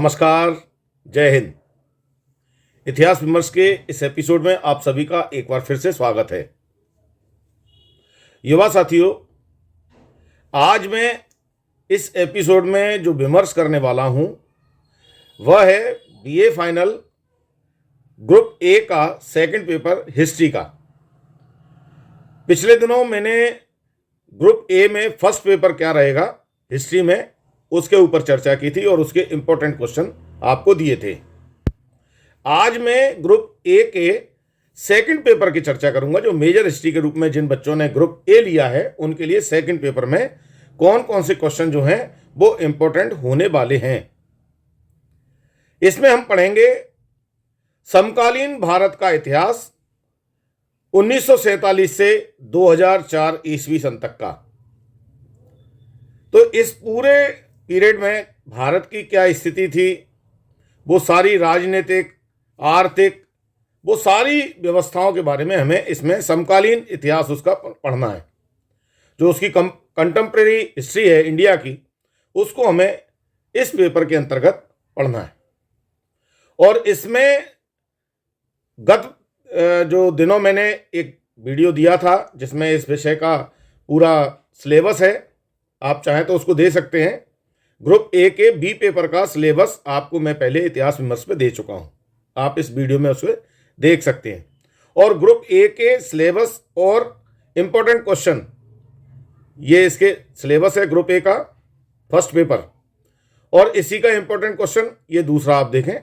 नमस्कार, जय हिंद। इतिहास विमर्श के इस एपिसोड में आप सभी का एक बार फिर से स्वागत है। युवा साथियों, आज मैं इस एपिसोड में जो विमर्श करने वाला हूं वह है बीए फाइनल ग्रुप ए का सेकंड पेपर हिस्ट्री का। पिछले दिनों मैंने ग्रुप ए में फर्स्ट पेपर क्या रहेगा हिस्ट्री में उसके ऊपर चर्चा की थी और उसके इंपॉर्टेंट क्वेश्चन आपको दिए थे। आज मैं ग्रुप ए के सेकंड पेपर की चर्चा करूंगा, जो मेजर हिस्ट्री के रूप में जिन बच्चों ने ग्रुप ए लिया है उनके लिए सेकंड पेपर में कौन कौन से क्वेश्चन जो हैं वो इंपॉर्टेंट होने वाले हैं। इसमें हम पढ़ेंगे समकालीन भारत का इतिहास 1947 से 2004 ईस्वी सन तक का। तो इस पूरे पीरियड में भारत की क्या स्थिति थी, वो सारी राजनीतिक, आर्थिक, वो सारी व्यवस्थाओं के बारे में हमें इसमें समकालीन इतिहास उसका पढ़ना है। जो उसकी कंटेम्प्रेरी हिस्ट्री है इंडिया की, उसको हमें इस पेपर के अंतर्गत पढ़ना है। और इसमें गत जो दिनों मैंने एक वीडियो दिया था जिसमें इस विषय का पूरा सिलेबस है, आप चाहें तो उसको दे सकते हैं। ग्रुप ए के बी पेपर का सिलेबस आपको मैं पहले इतिहास विमर्श पे दे चुका हूं, आप इस वीडियो में उसे देख सकते हैं। और ग्रुप ए के सिलेबस और इंपॉर्टेंट क्वेश्चन, ये इसके सिलेबस है ग्रुप ए का फर्स्ट पेपर, और इसी का इंपॉर्टेंट क्वेश्चन ये दूसरा आप देखें।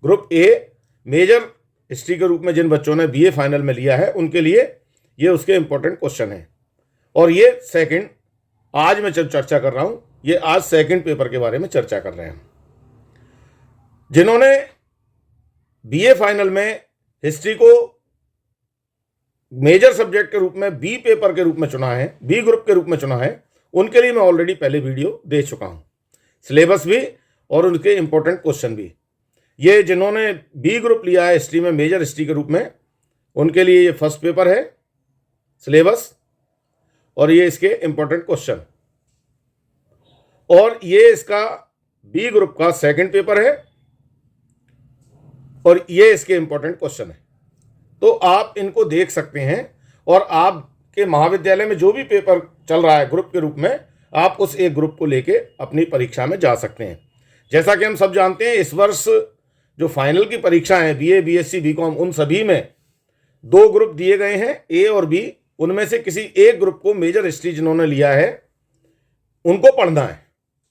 ग्रुप ए मेजर हिस्ट्री के रूप में जिन बच्चों ने बीए फाइनल में लिया है उनके लिए ये उसके इंपॉर्टेंट क्वेश्चन है। और ये सेकंड, आज मैं जब चर्चा कर रहा हूं, ये आज सेकंड पेपर के बारे में चर्चा कर रहे हैं। जिन्होंने बीए फाइनल में हिस्ट्री को मेजर सब्जेक्ट के रूप में बी पेपर के रूप में चुना है, बी ग्रुप के रूप में चुना है, उनके लिए मैं ऑलरेडी पहले वीडियो दे चुका हूं, सिलेबस भी और उनके इंपॉर्टेंट क्वेश्चन भी। ये जिन्होंने बी ग्रुप लिया है हिस्ट्री में मेजर हिस्ट्री के रूप में, उनके लिए ये फर्स्ट पेपर है सिलेबस, और ये इसके इंपॉर्टेंट क्वेश्चन, और ये इसका बी ग्रुप का सेकंड पेपर है और ये इसके इंपॉर्टेंट क्वेश्चन है। तो आप इनको देख सकते हैं और आपके महाविद्यालय में जो भी पेपर चल रहा है ग्रुप के रूप में, आप उस एक ग्रुप को लेके अपनी परीक्षा में जा सकते हैं। जैसा कि हम सब जानते हैं, इस वर्ष जो फाइनल की परीक्षा है बीए, बीएससी, बीकॉम, उन सभी में 2 ग्रुप दिए गए हैं, ए और बी। उनमें से किसी एक ग्रुप को मेजर हिस्ट्री जिन्होंने लिया है उनको पढ़ना है।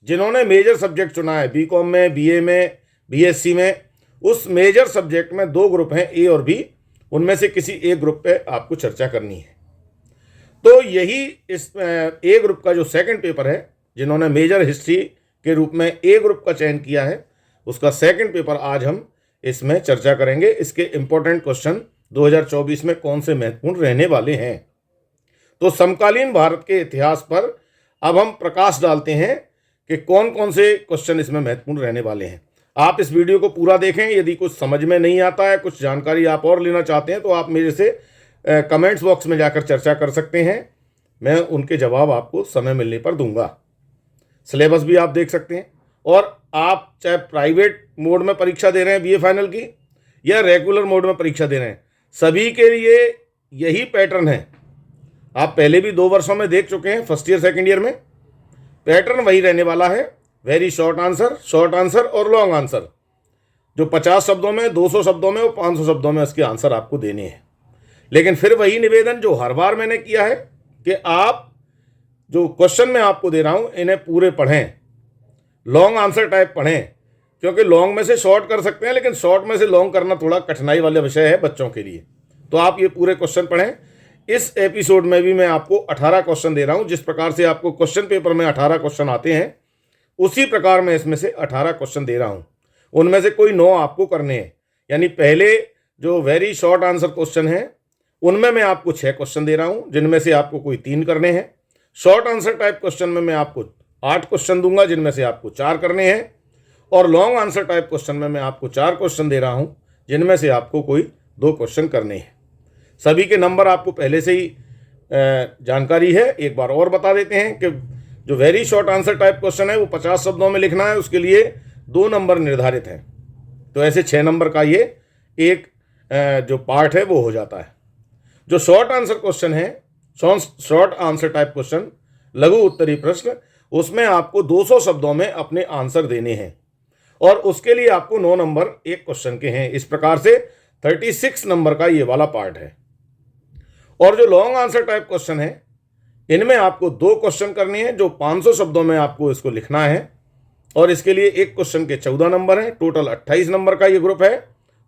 जिन्होंने मेजर सब्जेक्ट चुना है बीकॉम में, बीए में, बीएससी में, उस मेजर सब्जेक्ट में 2 ग्रुप हैं ए और बी, उनमें से किसी एक ग्रुप पे आपको चर्चा करनी है। तो यही इस ए ग्रुप का जो सेकंड पेपर है, जिन्होंने मेजर हिस्ट्री के रूप में ए ग्रुप का चयन किया है, उसका सेकंड पेपर आज हम इसमें चर्चा करेंगे। इसके इंपॉर्टेंट क्वेश्चन 2024 में कौन से महत्वपूर्ण रहने वाले हैं। तो समकालीन भारत के इतिहास पर अब हम प्रकाश डालते हैं कि कौन कौन से क्वेश्चन इसमें महत्वपूर्ण रहने वाले हैं। आप इस वीडियो को पूरा देखें। यदि कुछ समझ में नहीं आता है, कुछ जानकारी आप और लेना चाहते हैं, तो आप मेरे से कमेंट्स बॉक्स में जाकर चर्चा कर सकते हैं। मैं उनके जवाब आपको समय मिलने पर दूंगा। सिलेबस भी आप देख सकते हैं। और आप चाहे प्राइवेट मोड में परीक्षा दे रहे हैं बीए फाइनल की या रेगुलर मोड में परीक्षा दे रहे हैं, सभी के लिए यही पैटर्न है। आप पहले भी 2 वर्षों में देख चुके हैं, फर्स्ट ईयर सेकेंड ईयर में। पैटर्न वही रहने वाला है, वेरी शॉर्ट आंसर और लॉन्ग आंसर। जो 50 शब्दों में, 200 शब्दों में और 500 शब्दों में उसके आंसर आपको देने हैं। लेकिन फिर वही निवेदन जो हर बार मैंने किया है कि आप जो क्वेश्चन मैं आपको दे रहा हूं इन्हें पूरे पढ़ें, लॉन्ग आंसर टाइप पढ़ें, क्योंकि लॉन्ग में से शॉर्ट कर सकते हैं, लेकिन शॉर्ट में से लॉन्ग करना थोड़ा कठिनाई वाला विषय है बच्चों के लिए। तो आप ये पूरे क्वेश्चन पढ़ें। इस एपिसोड में भी मैं आपको 18 क्वेश्चन दे रहा हूं। जिस प्रकार से आपको क्वेश्चन पेपर में 18 क्वेश्चन आते हैं, उसी प्रकार मैं इसमें से 18 क्वेश्चन दे रहा हूं। उनमें से कोई 9 आपको करने हैं। यानी पहले जो वेरी शॉर्ट आंसर क्वेश्चन है उनमें मैं आपको 6 क्वेश्चन दे रहा हूं, जिनमें से आपको कोई 3 करने हैं। शॉर्ट आंसर टाइप क्वेश्चन में मैं आपको 8 क्वेश्चन दूंगा, जिनमें से आपको 4 करने हैं। और लॉन्ग आंसर टाइप क्वेश्चन में मैं आपको 4 क्वेश्चन दे रहा हूं, जिनमें से आपको कोई 2 क्वेश्चन करने हैं। सभी के नंबर आपको पहले से ही जानकारी है। एक बार और बता देते हैं कि जो very short answer type question है वो 50 शब्दों में लिखना है। उसके लिए 2 नंबर निर्धारित हैं। तो ऐसे 6 नंबर का ये एक जो पार्ट है वो हो जाता है। जो शॉर्ट आंसर क्वेश्चन है, शॉर्ट आंसर टाइप क्वेश्चन, लघु उत्तरीय प्रश्न, उसमें आपको 200 शब्दों में अपने आंसर देने हैं और उसके लिए आपको 9 नंबर एक क्वेश्चन के हैं। इस प्रकार से 36 नंबर का ये वाला पार्ट है। और जो लॉन्ग आंसर टाइप क्वेश्चन है, इनमें आपको 2 क्वेश्चन करने हैं जो 500 शब्दों में आपको इसको लिखना है और इसके लिए एक क्वेश्चन के 14 नंबर हैं। टोटल 28 नंबर का ये ग्रुप है।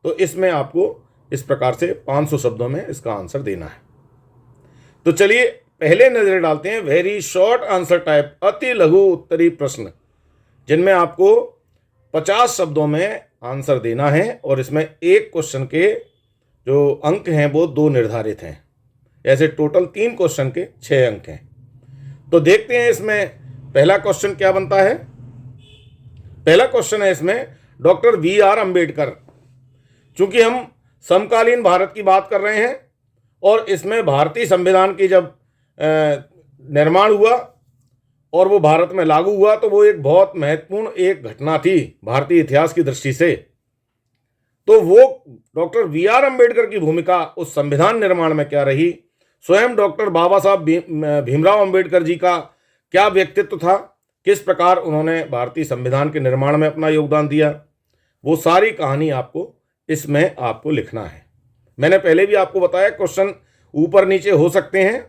तो इसमें आपको इस प्रकार से 500 शब्दों में इसका आंसर देना है। तो चलिए पहले नजर डालते हैं वेरी शॉर्ट आंसर टाइप, अति लघु उत्तरीय प्रश्न, जिनमें आपको 50 शब्दों में आंसर देना है और इसमें एक क्वेश्चन के जो अंक हैं वो 2 निर्धारित हैं। ऐसे टोटल 3 क्वेश्चन के 6 अंक हैं। तो देखते हैं इसमें पहला क्वेश्चन क्या बनता है। पहला क्वेश्चन है इसमें डॉक्टर BR अम्बेडकर। चूंकि हम समकालीन भारत की बात कर रहे हैं और इसमें भारतीय संविधान की जब निर्माण हुआ और वो भारत में लागू हुआ तो वो एक बहुत महत्वपूर्ण एक घटना थी भारतीय इतिहास की दृष्टि से। तो वो डॉक्टर BR अम्बेडकर की भूमिका उस संविधान निर्माण में क्या रही, स्वयं डॉक्टर बाबा साहब भीमराव अम्बेडकर जी का क्या व्यक्तित्व था, किस प्रकार उन्होंने भारतीय संविधान के निर्माण में अपना योगदान दिया, वो सारी कहानी आपको इसमें आपको लिखना है। मैंने पहले भी आपको बताया क्वेश्चन ऊपर नीचे हो सकते हैं।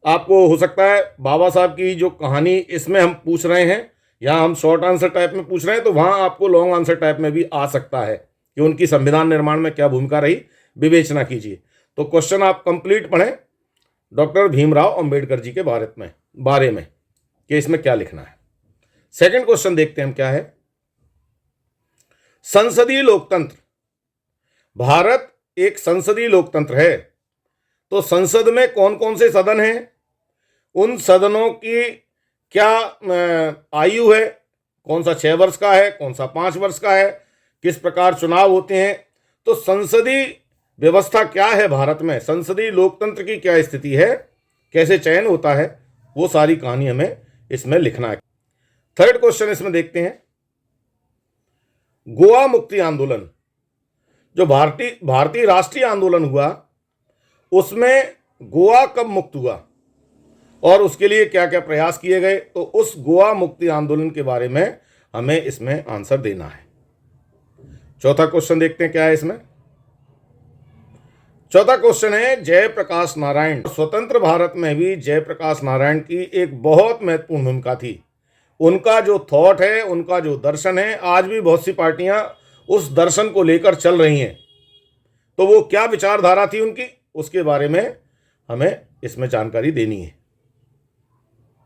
आपको हो सकता है बाबा साहब की जो कहानी इसमें हम पूछ रहे हैं या हम शॉर्ट आंसर टाइप में पूछ रहे हैं तो वहाँ आपको लॉन्ग आंसर टाइप में भी आ सकता है कि उनकी संविधान निर्माण में क्या भूमिका रही, विवेचना कीजिए। तो क्वेश्चन आप कंप्लीट पढ़ें डॉक्टर भीमराव अंबेडकर जी के बारे में कि इसमें क्या लिखना है। सेकंड क्वेश्चन देखते हैं हम क्या है। संसदीय लोकतंत्र, भारत एक संसदीय लोकतंत्र है। तो संसद में कौन कौन से सदन हैं, उन सदनों की क्या आयु है, कौन सा 6 वर्ष का है, कौन सा 5 वर्ष का है, किस प्रकार चुनाव होते हैं, तो संसदीय व्यवस्था क्या है भारत में, संसदीय लोकतंत्र की क्या स्थिति है, कैसे चयन होता है, वो सारी कहानी हमें इसमें लिखना है। थर्ड क्वेश्चन इसमें देखते हैं। गोवा मुक्ति आंदोलन, जो भारतीय राष्ट्रीय आंदोलन हुआ उसमें गोवा कब मुक्त हुआ और उसके लिए क्या क्या प्रयास किए गए, तो उस गोवा मुक्ति आंदोलन के बारे में हमें इसमें आंसर देना है। चौथा क्वेश्चन देखते हैं क्या है इसमें। चौथा क्वेश्चन है जयप्रकाश नारायण। स्वतंत्र भारत में भी जयप्रकाश नारायण की एक बहुत महत्वपूर्ण भूमिका थी। उनका जो थॉट है, उनका जो दर्शन है, आज भी बहुत सी पार्टियां उस दर्शन को लेकर चल रही हैं। तो वो क्या विचारधारा थी उनकी, उसके बारे में हमें इसमें जानकारी देनी है।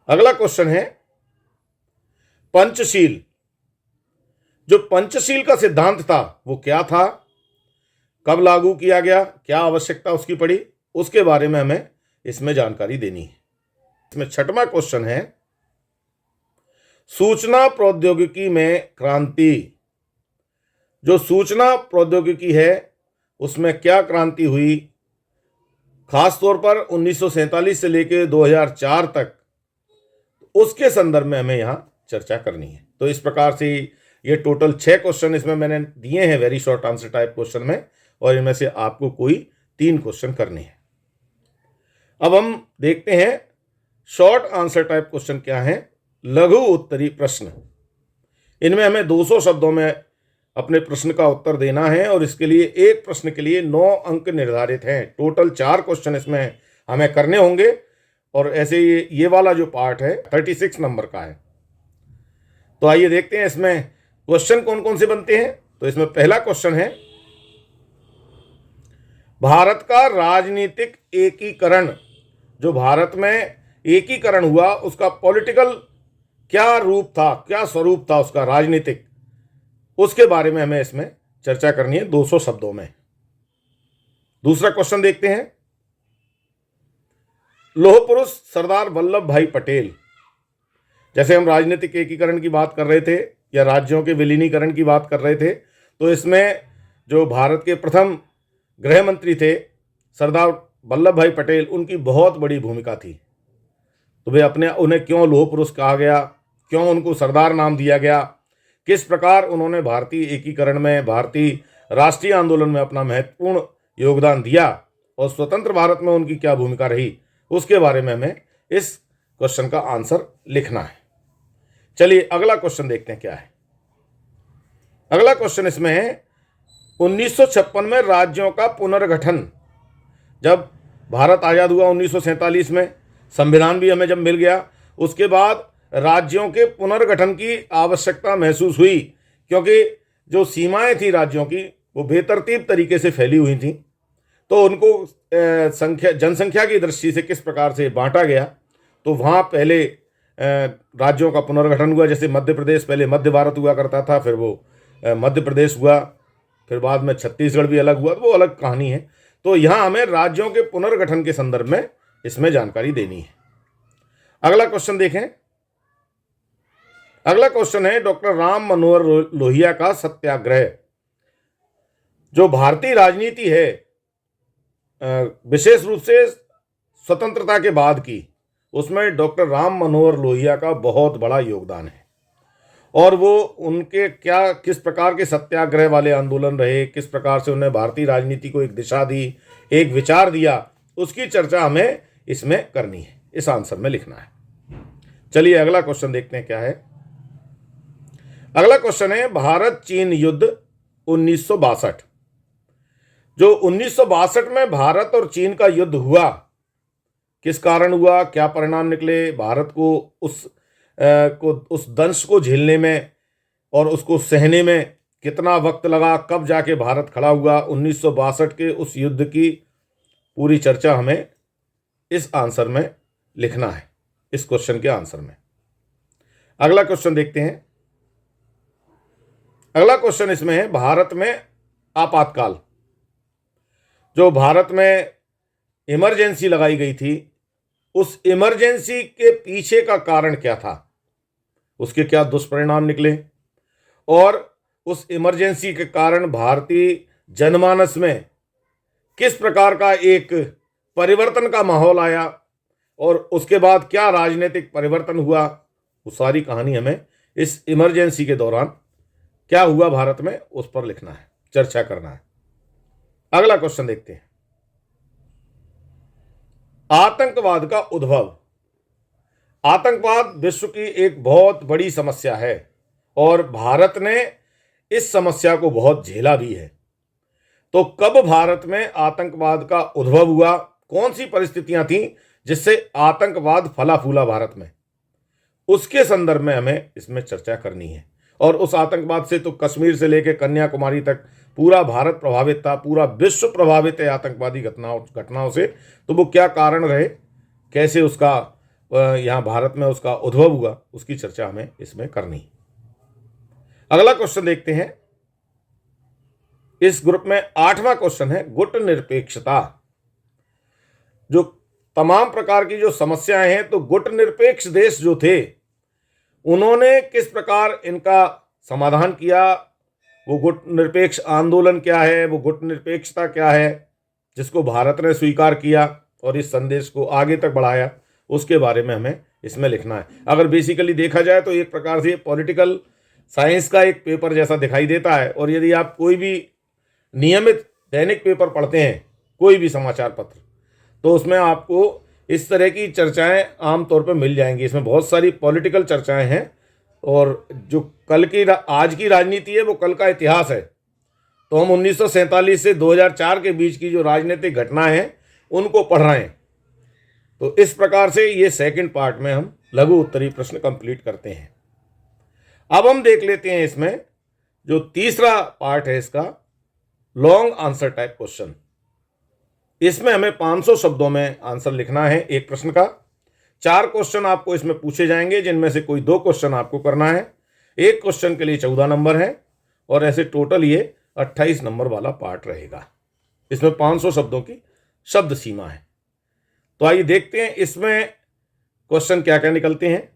अगला क्वेश्चन है पंचशील। जो पंचशील का सिद्धांत था वो क्या था, कब लागू किया गया, क्या आवश्यकता उसकी पड़ी, उसके बारे में हमें इसमें जानकारी देनी है। इसमें छठवां क्वेश्चन है सूचना प्रौद्योगिकी में क्रांति। जो सूचना प्रौद्योगिकी है उसमें क्या क्रांति हुई, खास तौर पर 1947 से लेकर 2004 तक, उसके संदर्भ में हमें यहाँ चर्चा करनी है। तो इस प्रकार से ये टोटल 6 क्वेश्चन इसमें मैंने दिए हैं very short answer type question में, और इनमें से आपको कोई 3 क्वेश्चन करने हैं। अब हम देखते हैं शॉर्ट आंसर टाइप क्वेश्चन क्या है। लघु उत्तरीय प्रश्न, इनमें हमें 200 शब्दों में अपने प्रश्न का उत्तर देना है और इसके लिए एक प्रश्न के लिए 9 अंक निर्धारित हैं। टोटल 4 क्वेश्चन इसमें हमें करने होंगे और ऐसे ये वाला जो पार्ट है 36 नंबर का है। तो आइए देखते हैं इसमें क्वेश्चन कौन कौन से बनते हैं। तो इसमें पहला क्वेश्चन है भारत का राजनीतिक एकीकरण, जो भारत में एकीकरण हुआ उसका पॉलिटिकल क्या रूप था, क्या स्वरूप था उसका राजनीतिक, उसके बारे में हमें इसमें चर्चा करनी है 200 शब्दों में। दूसरा क्वेश्चन देखते हैं लौह पुरुष सरदार वल्लभ भाई पटेल। जैसे हम राजनीतिक एकीकरण की बात कर रहे थे या राज्यों के विलीनीकरण की बात कर रहे थे, तो इसमें जो भारत के प्रथम गृह मंत्री थे सरदार वल्लभ भाई पटेल, उनकी बहुत बड़ी भूमिका थी। तो वे उन्हें क्यों लौह पुरुष कहा गया, क्यों उनको सरदार नाम दिया गया, किस प्रकार उन्होंने भारतीय एकीकरण में, भारतीय राष्ट्रीय आंदोलन में अपना महत्वपूर्ण योगदान दिया और स्वतंत्र भारत में उनकी क्या भूमिका रही, उसके बारे में हमें इस क्वेश्चन का आंसर लिखना है। चलिए अगला क्वेश्चन देखते हैं क्या है। अगला क्वेश्चन इसमें है 1956 में राज्यों का पुनर्गठन। जब भारत आज़ाद हुआ 1947 में, संविधान भी हमें जब मिल गया, उसके बाद राज्यों के पुनर्गठन की आवश्यकता महसूस हुई, क्योंकि जो सीमाएं थी राज्यों की वो बेतरतीब तरीके से फैली हुई थी। तो उनको जनसंख्या की दृष्टि से किस प्रकार से बांटा गया, तो वहाँ पहले राज्यों का पुनर्गठन हुआ। जैसे मध्य प्रदेश, पहले मध्य भारत हुआ करता था, फिर वो मध्य प्रदेश हुआ, फिर बाद में छत्तीसगढ़ भी अलग हुआ, तो वो अलग कहानी है। तो यहाँ हमें राज्यों के पुनर्गठन के संदर्भ में इसमें जानकारी देनी है। अगला क्वेश्चन देखें। अगला क्वेश्चन है डॉक्टर राम मनोहर लोहिया का सत्याग्रह। जो भारतीय राजनीति है विशेष रूप से स्वतंत्रता के बाद की, उसमें डॉक्टर राम मनोहर लोहिया का बहुत बड़ा योगदान है। और वो उनके क्या किस प्रकार के सत्याग्रह वाले आंदोलन रहे, किस प्रकार से उन्होंने भारतीय राजनीति को एक दिशा दी, एक विचार दिया, उसकी चर्चा हमें इसमें करनी है, इस आंसर में लिखना है। चलिए अगला क्वेश्चन देखते हैं क्या है। अगला क्वेश्चन है भारत चीन युद्ध 1962। जो 1962 में भारत और चीन का युद्ध हुआ, किस कारण हुआ, क्या परिणाम निकले, भारत को उस दंश को झेलने में और उसको सहने में कितना वक्त लगा, कब जाके भारत खड़ा हुआ, 1962 के उस युद्ध की पूरी चर्चा हमें इस आंसर में लिखना है, इस क्वेश्चन के आंसर में। अगला क्वेश्चन देखते हैं। अगला क्वेश्चन इसमें है भारत में आपातकाल। जो भारत में इमरजेंसी लगाई गई थी, उस इमरजेंसी के पीछे का कारण क्या था, उसके क्या दुष्परिणाम निकले, और उस इमरजेंसी के कारण भारतीय जनमानस में किस प्रकार का एक परिवर्तन का माहौल आया और उसके बाद क्या राजनीतिक परिवर्तन हुआ, वो सारी कहानी हमें इस इमरजेंसी के दौरान क्या हुआ भारत में, उस पर लिखना है, चर्चा करना है। अगला क्वेश्चन देखते हैं। आतंकवाद का उद्भव। आतंकवाद विश्व की एक बहुत बड़ी समस्या है और भारत ने इस समस्या को बहुत झेला भी है। तो कब भारत में आतंकवाद का उद्भव हुआ, कौन सी परिस्थितियां थीं जिससे आतंकवाद फला फूला भारत में, उसके संदर्भ में हमें इसमें चर्चा करनी है। और उस आतंकवाद से तो कश्मीर से लेकर कन्याकुमारी तक पूरा भारत प्रभावित था, पूरा विश्व प्रभावित है आतंकवादी घटनाओं से। तो वो क्या कारण रहे, कैसे उसका यहाँ भारत में उसका उद्भव हुआ, उसकी चर्चा हमें इसमें करनी। अगला क्वेश्चन देखते हैं। इस ग्रुप में 8वां क्वेश्चन है गुट निरपेक्षता। जो तमाम प्रकार की जो समस्याएं हैं, तो गुट निरपेक्ष देश जो थे उन्होंने किस प्रकार इनका समाधान किया, वो गुट निरपेक्ष आंदोलन क्या है, वो गुट निरपेक्षता क्या है जिसको भारत ने स्वीकार किया और इस संदेश को आगे तक बढ़ाया, उसके बारे में हमें इसमें लिखना है। अगर बेसिकली देखा जाए तो एक प्रकार से पॉलिटिकल साइंस का एक पेपर जैसा दिखाई देता है। और यदि आप कोई भी नियमित दैनिक पेपर पढ़ते हैं, कोई भी समाचार पत्र, तो उसमें आपको इस तरह की चर्चाएं आमतौर पर मिल जाएंगी। इसमें बहुत सारी पॉलिटिकल चर्चाएं हैं और जो कल की आज की राजनीति है वो कल का इतिहास है। तो हम 1947 से 2004 के बीच की जो राजनीतिक घटनाएं हैं उनको पढ़ रहे हैं। तो इस प्रकार से ये सेकंड पार्ट में हम लघु उत्तरीय प्रश्न कंप्लीट करते हैं। अब हम देख लेते हैं इसमें जो तीसरा पार्ट है इसका, लॉन्ग आंसर टाइप क्वेश्चन। इसमें हमें 500 शब्दों में आंसर लिखना है एक प्रश्न का। 4 क्वेश्चन आपको इसमें पूछे जाएंगे, जिनमें से कोई 2 क्वेश्चन आपको करना है। एक क्वेश्चन के लिए 14 नंबर है और ऐसे टोटल ये 28 नंबर वाला पार्ट रहेगा। इसमें 500 शब्दों की शब्द सीमा है। तो आइए देखते हैं इसमें क्वेश्चन क्या क्या निकलते हैं।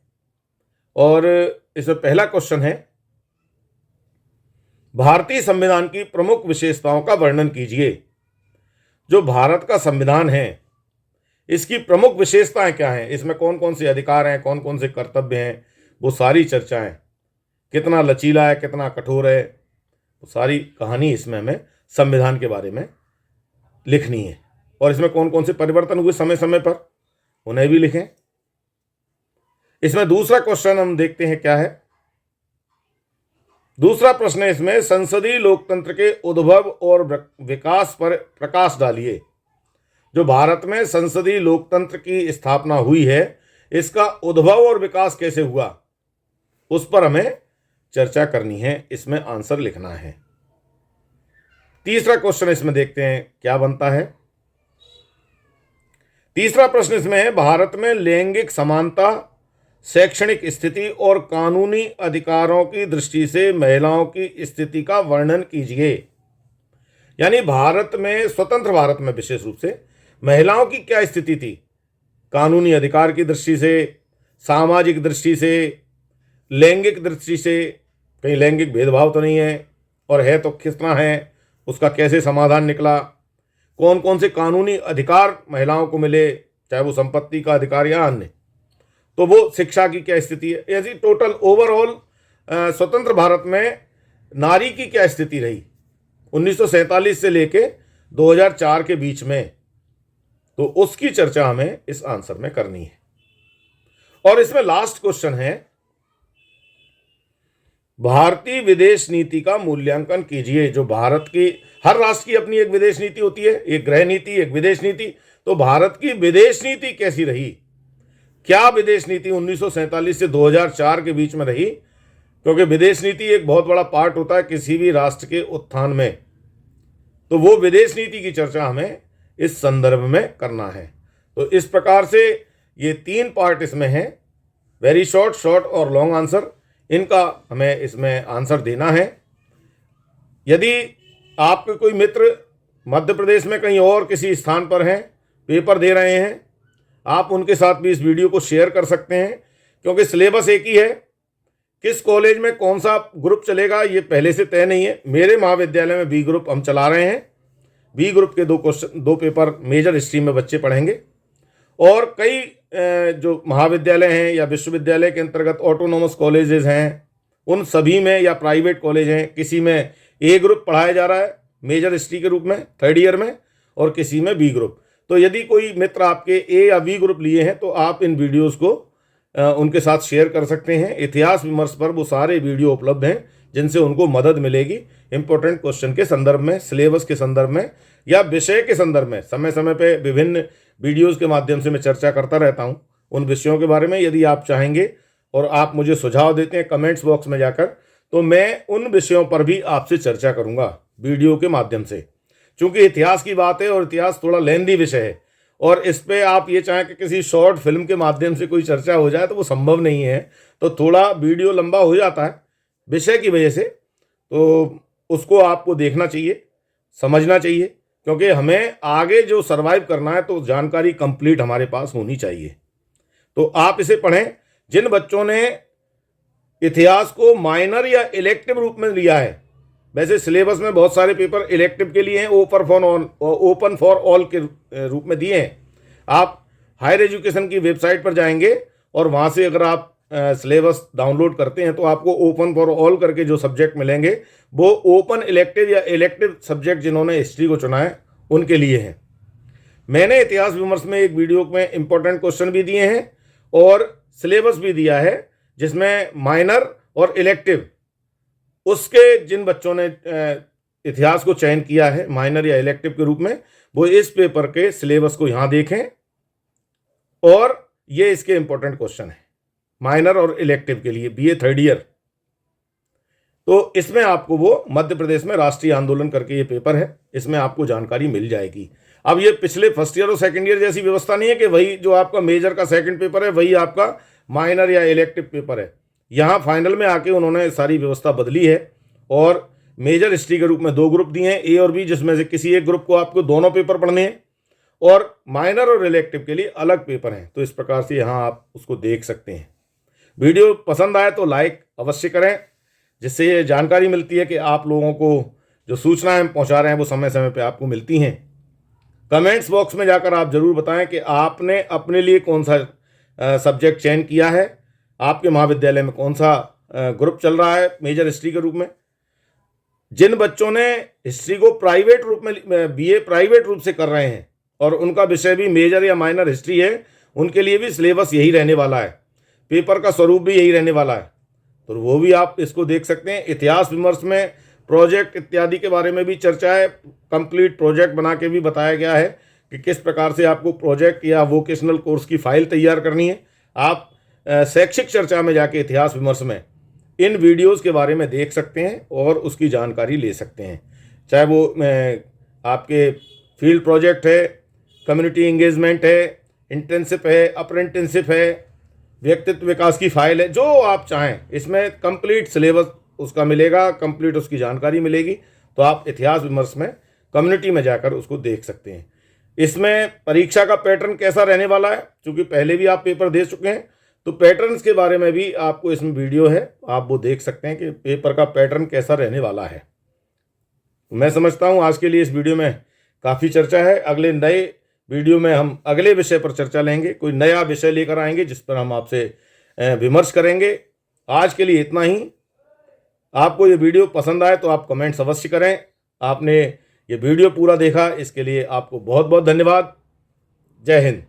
और इसमें पहला क्वेश्चन है, भारतीय संविधान की प्रमुख विशेषताओं का वर्णन कीजिए। जो भारत का संविधान है इसकी प्रमुख विशेषताएं क्या हैं, इसमें कौन कौन से अधिकार हैं, कौन कौन से कर्तव्य हैं, वो सारी चर्चाएं कितना लचीला है, कितना कठोर है, तो सारी कहानी इसमें हमें संविधान के बारे में लिखनी है। और इसमें कौन कौन से परिवर्तन हुए समय समय पर, उन्हें भी लिखें। इसमें दूसरा क्वेश्चन हम देखते हैं क्या है। दूसरा प्रश्न है इसमें, संसदीय लोकतंत्र के उद्भव और विकास पर प्रकाश डालिए। जो भारत में संसदीय लोकतंत्र की स्थापना हुई है, इसका उद्भव और विकास कैसे हुआ, उस पर हमें चर्चा करनी है, इसमें आंसर लिखना है। तीसरा क्वेश्चन इसमें देखते हैं क्या बनता है। तीसरा प्रश्न इसमें है, भारत में लैंगिक समानता, शैक्षणिक स्थिति और कानूनी अधिकारों की दृष्टि से महिलाओं की स्थिति का वर्णन कीजिए। यानी भारत में, स्वतंत्र भारत में विशेष रूप से महिलाओं की क्या स्थिति थी, कानूनी अधिकार की दृष्टि से, सामाजिक दृष्टि से, लैंगिक दृष्टि से, कहीं लैंगिक भेदभाव तो नहीं है, और है तो कितना है, उसका कैसे समाधान निकला, कौन कौन से कानूनी अधिकार महिलाओं को मिले, चाहे वो संपत्ति का अधिकार या अन्य, तो वो शिक्षा की क्या स्थिति है। ऐसी टोटल ओवरऑल स्वतंत्र भारत में नारी की क्या स्थिति रही 1947 से लेके 2004 के बीच में, तो उसकी चर्चा हमें इस आंसर में करनी है। और इसमें लास्ट क्वेश्चन है, भारतीय विदेश नीति का मूल्यांकन कीजिए। जो भारत की, हर राष्ट्र की अपनी एक विदेश नीति होती है, एक गृह नीति, एक विदेश नीति, तो भारत की विदेश नीति कैसी रही, क्या विदेश नीति 1947 से 2004 के बीच में रही, क्योंकि विदेश नीति एक बहुत बड़ा पार्ट होता है किसी भी राष्ट्र के उत्थान में, तो वो विदेश नीति की चर्चा हमें इस संदर्भ में करना है। तो इस प्रकार से ये 3 पार्ट इसमें हैं, वेरी शॉर्ट, शॉर्ट और लॉन्ग आंसर, इनका हमें इसमें आंसर देना है। यदि आपके कोई मित्र मध्य प्रदेश में कहीं और किसी स्थान पर हैं, पेपर दे रहे हैं, आप उनके साथ भी इस वीडियो को शेयर कर सकते हैं, क्योंकि सिलेबस एक ही है। किस कॉलेज में कौन सा ग्रुप चलेगा ये पहले से तय नहीं है। मेरे महाविद्यालय में बी ग्रुप हम चला रहे हैं, बी ग्रुप के 2 पेपर मेजर स्ट्रीम में बच्चे पढ़ेंगे, और कई जो महाविद्यालय हैं या विश्वविद्यालय के अंतर्गत ऑटोनोमस कॉलेजेस हैं, उन सभी में, या प्राइवेट कॉलेज हैं, किसी में ए ग्रुप पढ़ाया जा रहा है मेजर हिस्ट्री के रूप में 3rd ईयर में, और किसी में बी ग्रुप। तो यदि कोई मित्र आपके ए या बी ग्रुप लिए हैं, तो आप इन वीडियोस को उनके साथ शेयर कर सकते हैं। इतिहास विमर्श पर वो सारे वीडियो उपलब्ध हैं, जिनसे उनको मदद मिलेगी इंपॉर्टेंट क्वेश्चन के संदर्भ में, सिलेबस के संदर्भ में, या विषय के संदर्भ में। समय समय पे विभिन्न वीडियोस के माध्यम से मैं चर्चा करता रहता हूं उन विषयों के बारे में। यदि आप चाहेंगे और आप मुझे सुझाव देते हैं कमेंट्स बॉक्स में जाकर, तो मैं उन विषयों पर भी आपसे चर्चा करूंगा वीडियो के माध्यम से। चूंकि इतिहास की बात है और इतिहास थोड़ा लेंदी विषय है, और इस पे आप ये चाहें कि किसी शॉर्ट फिल्म के माध्यम से कोई चर्चा हो जाए, तो वो संभव नहीं है। तो थोड़ा वीडियो लंबा हो जाता है विषय की वजह से, तो उसको आपको देखना चाहिए, समझना चाहिए, क्योंकि हमें आगे जो सर्वाइव करना है तो जानकारी कंप्लीट हमारे पास होनी चाहिए। तो आप इसे पढ़ें। जिन बच्चों ने इतिहास को माइनर या इलेक्टिव रूप में लिया है, वैसे सिलेबस में बहुत सारे पेपर इलेक्टिव के लिए हैं, ओपन फॉर ऑल के रूप में दिए हैं। आप हायर एजुकेशन की वेबसाइट पर जाएंगे और वहाँ से अगर आप सिलेबस डाउनलोड करते हैं, तो आपको ओपन फॉर ऑल करके जो सब्जेक्ट मिलेंगे, वो ओपन इलेक्टिव या इलेक्टिव सब्जेक्ट जिन्होंने हिस्ट्री को चुना है उनके लिए हैं। मैंने इतिहास विमर्श में एक वीडियो में इंपॉर्टेंट क्वेश्चन भी दिए हैं और सिलेबस भी दिया है, जिसमें माइनर और इलेक्टिव, उसके जिन बच्चों ने इतिहास को चयन किया है माइनर या इलेक्टिव के रूप में, वो इस पेपर के सिलेबस को यहाँ देखें, और ये इसके इंपॉर्टेंट क्वेश्चन है माइनर और इलेक्टिव के लिए, बीए 3rd ईयर। तो इसमें आपको वो मध्य प्रदेश में राष्ट्रीय आंदोलन करके ये पेपर है, इसमें आपको जानकारी मिल जाएगी। अब ये पिछले 1st ईयर और 2nd ईयर जैसी व्यवस्था नहीं है कि वही जो आपका मेजर का 2nd पेपर है वही आपका माइनर या इलेक्टिव पेपर है। यहाँ फाइनल में आके उन्होंने सारी व्यवस्था बदली है, और मेजर हिस्ट्री के रूप में 2 ग्रुप दिए हैं, ए और बी, जिसमें से किसी एक ग्रुप को आपको दोनों पेपर पढ़ने हैं, और माइनर और इलेक्टिव के लिए अलग पेपर हैं। तो इस प्रकार से यहाँ आप उसको देख सकते हैं। वीडियो पसंद आए तो लाइक अवश्य करें, जिससे ये जानकारी मिलती है कि आप लोगों को जो सूचनाएं हम पहुँचा रहे हैं वो समय समय पर आपको मिलती हैं। कमेंट्स बॉक्स में जाकर आप ज़रूर बताएं कि आपने अपने लिए कौन सा सब्जेक्ट चयन किया है, आपके महाविद्यालय में कौन सा ग्रुप चल रहा है मेजर हिस्ट्री के रूप में। जिन बच्चों ने हिस्ट्री को प्राइवेट रूप में बीए प्राइवेट रूप से कर रहे हैं और उनका विषय भी मेजर या माइनर हिस्ट्री है, उनके लिए भी सिलेबस यही रहने वाला है, पेपर का स्वरूप भी यही रहने वाला है, तो वो भी आप इसको देख सकते हैं। इतिहास विमर्श में प्रोजेक्ट इत्यादि के बारे में भी चर्चा है, कंप्लीट प्रोजेक्ट बना के भी बताया गया है कि किस प्रकार से आपको प्रोजेक्ट या वोकेशनल कोर्स की फाइल तैयार करनी है। आप शैक्षिक चर्चा में जाके इतिहास विमर्श में इन वीडियोस के बारे में देख सकते हैं और उसकी जानकारी ले सकते हैं, चाहे वो आपके फील्ड प्रोजेक्ट है, कम्युनिटी इंगेजमेंट है, इंटर्नशिप है, अप्रेंटिसशिप है, व्यक्तित्व विकास की फाइल है, जो आप चाहें इसमें कंप्लीट सिलेबस उसका मिलेगा, कंप्लीट उसकी जानकारी मिलेगी। तो आप इतिहास विमर्श में कम्युनिटी में जाकर उसको देख सकते हैं। इसमें परीक्षा का पैटर्न कैसा रहने वाला है, क्योंकि पहले भी आप पेपर दे चुके हैं, तो पैटर्न्स के बारे में भी आपको इसमें वीडियो है, आप वो देख सकते हैं कि पेपर का पैटर्न कैसा रहने वाला है। मैं समझता हूँ आज के लिए इस वीडियो में काफ़ी चर्चा है। अगले नए वीडियो में हम अगले विषय पर चर्चा लेंगे, कोई नया विषय लेकर आएंगे जिस पर हम आपसे विमर्श करेंगे। आज के लिए इतना ही। आपको ये वीडियो पसंद आए तो आप कमेंट्स अवश्य करें। आपने ये वीडियो पूरा देखा इसके लिए आपको बहुत बहुत धन्यवाद। जय हिंद।